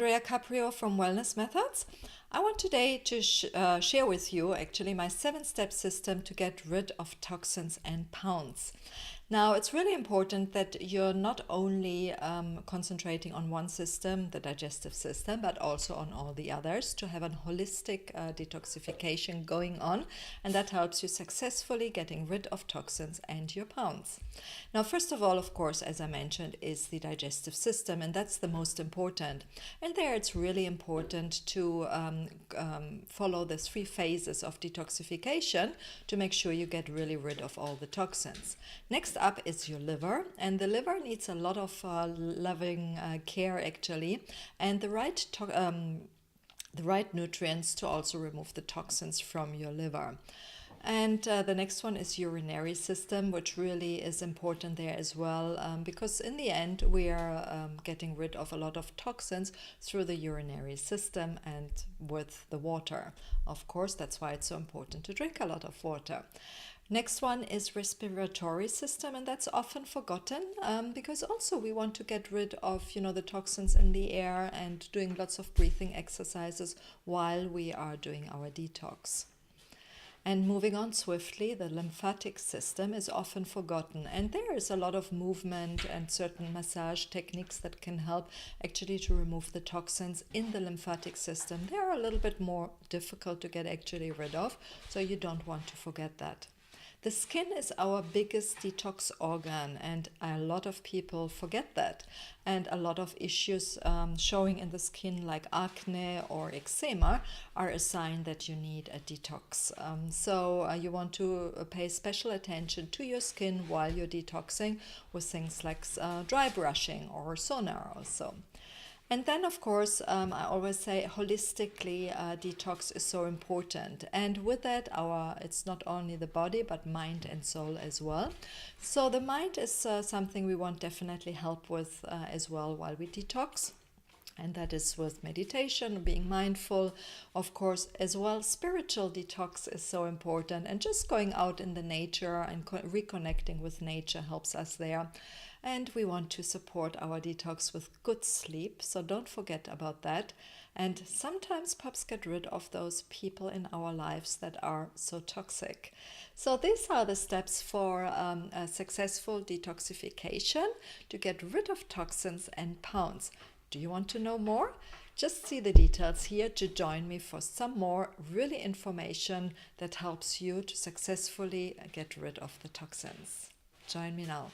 Andrea Caprio from Wellness Methods. I want today to share with you actually my 7-step system to get rid of toxins and pounds. Now, it's really important that you're not only concentrating on one system, the digestive system, but also on all the others to have a holistic detoxification going on, and that helps you successfully getting rid of toxins and your pounds. Now, first of all, of course, as I mentioned, is the digestive system, and that's the most important. And there it's really important to follow the 3 phases of detoxification to make sure you get really rid of all the toxins. Next up is your liver, and the liver needs a lot of loving care actually, and the right nutrients to also remove the toxins from your liver. And the next one is urinary system, which really is important there as well, because in the end we are getting rid of a lot of toxins through the urinary system and with the water. Of course, that's why it's so important to drink a lot of water. Next one is respiratory system, and that's often forgotten because also we want to get rid of, the toxins in the air and doing lots of breathing exercises while we are doing our detox. And moving on swiftly, the lymphatic system is often forgotten, and there is a lot of movement and certain massage techniques that can help actually to remove the toxins in the lymphatic system. They are a little bit more difficult to get actually rid of, so you don't want to forget that. The skin is our biggest detox organ, and a lot of people forget that. And a lot of issues showing in the skin like acne or eczema are a sign that you need a detox. So you want to pay special attention to your skin while you're detoxing with things like dry brushing or sauna also. And then, of course, I always say holistically, detox is so important. And with that, it's not only the body, but mind and soul as well. So the mind is something we want definitely help with as well while we detox. And that is with meditation, being mindful, of course, as well. Spiritual detox is so important. And just going out in the nature and reconnecting with nature helps us there. And we want to support our detox with good sleep, so don't forget about that. And sometimes perhaps get rid of those people in our lives that are so toxic. So these are the steps for a successful detoxification to get rid of toxins and pounds. Do you want to know more? Just see the details here to join me for some more really information that helps you to successfully get rid of the toxins. Join me now.